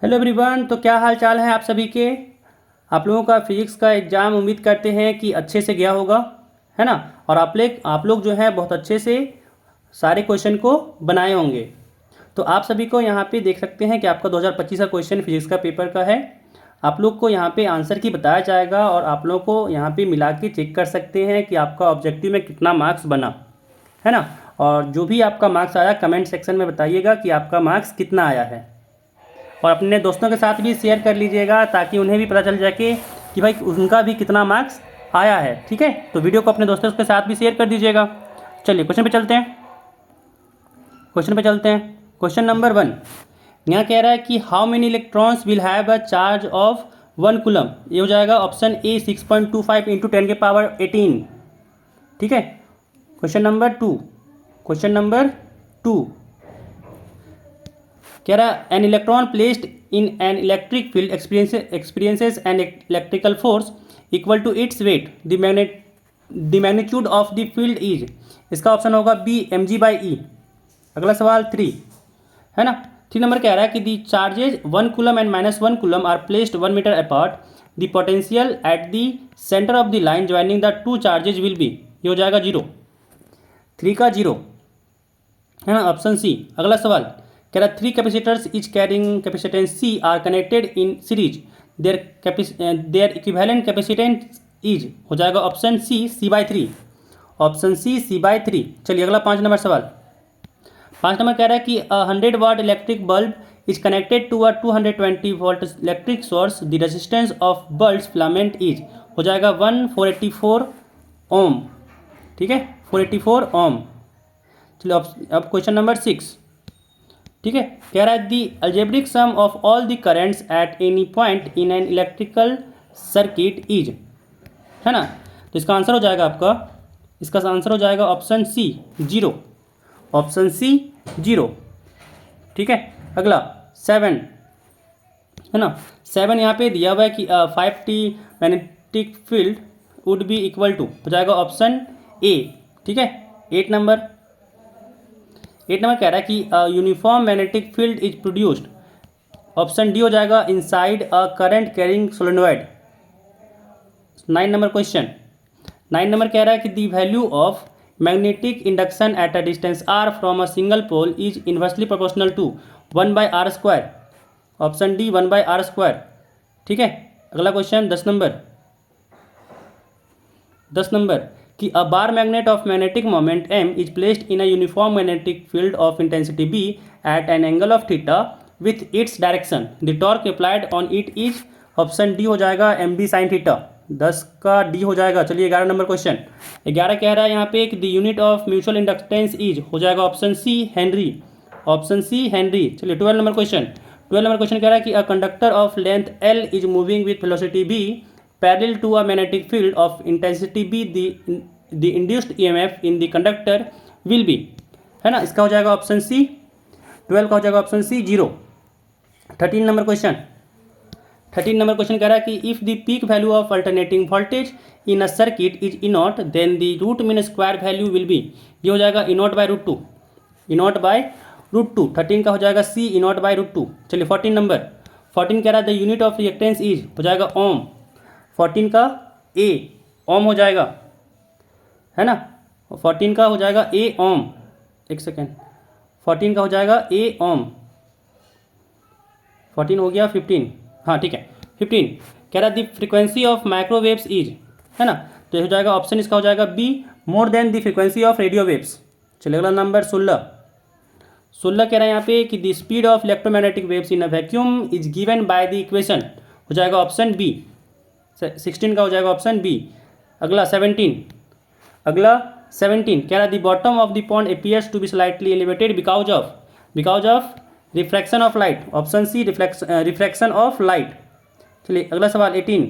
Hello everyone. तो क्या हाल चाल है आप सभी के। आप लोगों का फिजिक्स का एग्ज़ाम उम्मीद करते हैं कि अच्छे से गया होगा, है ना। और आप लोग जो है बहुत अच्छे से सारे क्वेश्चन को बनाए होंगे। तो आप सभी को यहाँ पे देख सकते हैं कि आपका 2025 का क्वेश्चन फिजिक्स का पेपर का है। आप लोग को यहाँ पे आंसर की बताया जाएगा और आप लोग को यहाँ पे मिला के चेक कर सकते हैं कि आपका ऑब्जेक्टिव में कितना मार्क्स बना, है ना। और जो भी आपका मार्क्स आया कमेंट सेक्शन में बताइएगा कि आपका मार्क्स कितना आया है। और अपने दोस्तों के साथ भी शेयर कर लीजिएगा ताकि उन्हें भी पता चल जाए कि भाई उनका भी कितना मार्क्स आया है। ठीक है, तो वीडियो को अपने दोस्तों के साथ भी शेयर कर दीजिएगा। चलिए क्वेश्चन पे चलते हैं। क्वेश्चन नंबर 1 यहाँ कह रहा है कि how many electrons will have a charge of 1 coulomb. ये हो जाएगा ऑप्शन ए 6.25 इंटू 10⁻18। ठीक है। क्वेश्चन नंबर 2 कह रहा है an electron placed in an electric field experiences an electrical force equal to its weight the magnitude of the field is. इसका option होगा बी mg/e। अगला सवाल 3 है ना। 3 नंबर कह रहा है कि the charges 1 coulomb and -1 coulomb are placed 1 metre apart the potential at the centre of the line joining the two charges will be. ये हो जाएगा 0। 3 का 0 है ना, ऑप्शन सी। अगला सवाल कह रहा 3 capacitors each carrying capacitance C are connected in series their equivalent capacitance is. हो जाएगा ऑप्शन सी C/3। Option C C/3। चलिए अगला 5 नंबर सवाल। 5 नंबर कह रहा है कि 100 watt electric bulb is connected to a 220 volt electric source the resistance of bulb filament is. हो जाएगा 484 ओम। ठीक है, 484 ओम। चलिए अब क्वेश्चन नंबर 6। ठीक है, कह रहा है the algebraic sum of all the currents at any point in an electrical circuit is, है ना। तो इसका आंसर हो जाएगा ऑप्शन सी 0। Option C 0। ठीक है। अगला 7 है ना। 7 यहाँ पे दिया हुआ है कि 5T magnetic field would be equal to. हो जाएगा ऑप्शन ए। ठीक है। 8 नंबर कह रहा है कि uniform magnetic field is produced. Option D हो जाएगा inside a current carrying solenoid. 9 number कह रहा है कि the value of magnetic induction at a distance R from a single pole is inversely proportional to 1/r²। Option D 1/r²। ठीक है। अगला question 10 number कि a bar magnet of magnetic moment m is placed in a uniform magnetic field of intensity b eight an angle of theta with its direction the torque applied on it is. Option D हो जाएगा mb sin theta. 10 का D हो जाएगा। चलिए 11 number question. 11 कह रहा है यहाँ पे कि the unit of mutual inductance is. हो जाएगा option C henry. Option C henry. चलिए 12 नंबर क्वेश्चन कह रहा है कि a conductor of length l is moving with velocity v parallel to a magnetic field of intensity b the induced EMF in the conductor will be, है ना। इसका हो जाएगा ऑप्शन सी। 12 का हो जाएगा ऑप्शन सी 0। 13 नंबर क्वेश्चन कह रहा है कि if the peak value of alternating voltage in a circuit is E naught then the root mean square value will be. ये हो जाएगा E naught by root two. 13 का हो जाएगा C E naught by root two. चलिए 14 number कह रहा है the unit of reactance is. हो जाएगा ओम। 14 का ए ओम हो जाएगा, है ना। 14 का हो जाएगा ए ओम। एक सेकेंड। 14 का हो जाएगा ए ओम। 14 हो गया 15। हाँ ठीक है। 15 कह रहा है the frequency of microwaves is, है ना। तो हो जाएगा ऑप्शन इसका हो जाएगा be more than the frequency of radio waves. चलिए अगला नंबर 16 कह रहा है यहाँ पे कि the speed of electromagnetic waves in a vacuum is given by the equation. हो जाएगा ऑप्शन बी। 16 का हो जाएगा ऑप्शन बी। अगला 17 कह रहा है the bottom of the pond appears to be slightly elevated because of refraction of light. Option C refraction of light. चलिए अगला सवाल 18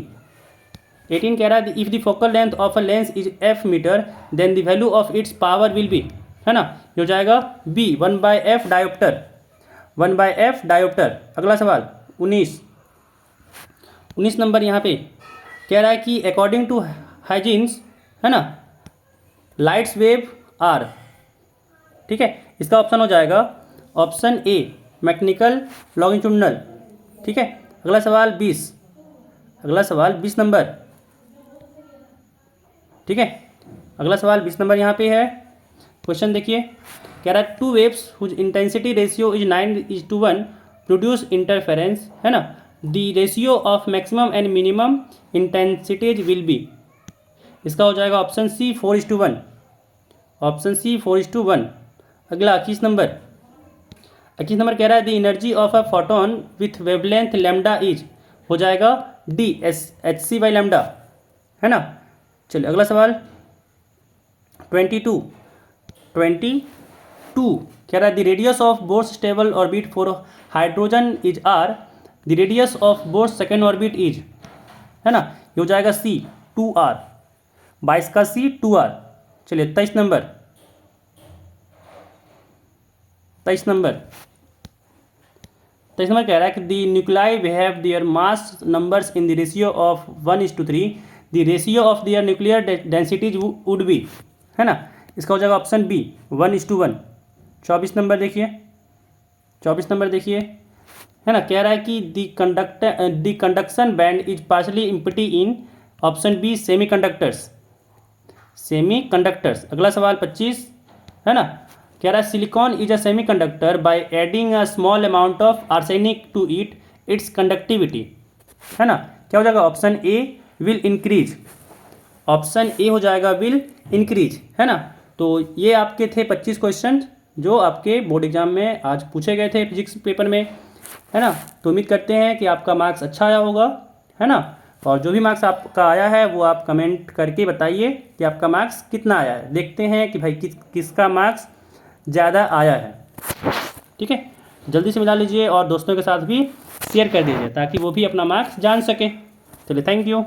कह रहा है if the focal length of a lens is f metre then the value of its power will be, है ना। ये हो जाएगा बी 1/f डायोप्टर। अगला सवाल 19 नंबर यहाँ पे कह रहा है कि अकॉर्डिंग टू हाइजिन्स, है ना, लाइट्स वेव आर। ठीक है। इसका ऑप्शन हो जाएगा ऑप्शन ए मैकेनिकल लॉन्गिट्यूडिनल। ठीक है। अगला सवाल 20, अगला सवाल 20 नंबर, ठीक है। अगला सवाल 20 नंबर यहाँ पे है। क्वेश्चन देखिए, कह रहा है 2 waves whose intensity ratio is 9:1 produce interference, है ना। The ratio of maximum and minimum intensities will be, इसका हो जाएगा ऑप्शन सी 4:1, ऑप्शन सी 4:1। अगला 21 नंबर, 21 नंबर कह रहा है the energy of a photon with wavelength lambda is, हो जाएगा D S H C by lambda, है ना। चलिए अगला सवाल 22 कह रहा है the radius of Bohr's stable orbit for hydrogen is R, the radius of Bohr's second orbit is, है ना। ये हो जाएगा सी 2r, 22 का सी 2r। चलिए 23 नंबर, 23 नंबर कह रहा है कि the nuclei have their mass numbers in the ratio of 1:3, the ratio of their nuclear densities would be, है ना। इसका हो जाएगा ऑप्शन बी 1:1। 24 नंबर देखिए, 24 नंबर देखिए, है ना। कह रहा है कि the conduction band is partially empty in, option B semiconductors. अगला सवाल 25, है ना। कह रहा है silicon is a semiconductor by adding a small amount of arsenic to its conductivity, है ना। क्या हो जाएगा option A will increase, option A हो जाएगा विल इंक्रीज, है ना। तो ये आपके थे 25 क्वेश्चन जो आपके बोर्ड एग्जाम में आज पूछे गए थे फिजिक्स पेपर में, है ना। तो उम्मीद करते हैं कि आपका मार्क्स अच्छा आया होगा, है ना। और जो भी मार्क्स आपका आया है वो आप कमेंट करके बताइए कि आपका मार्क्स कितना आया है। देखते हैं कि भाई किसका मार्क्स ज़्यादा आया है, ठीक है। जल्दी से मिला लीजिए और दोस्तों के साथ भी शेयर कर दीजिए ताकि वो भी अपना मार्क्स जान सके। चलिए थैंक यू।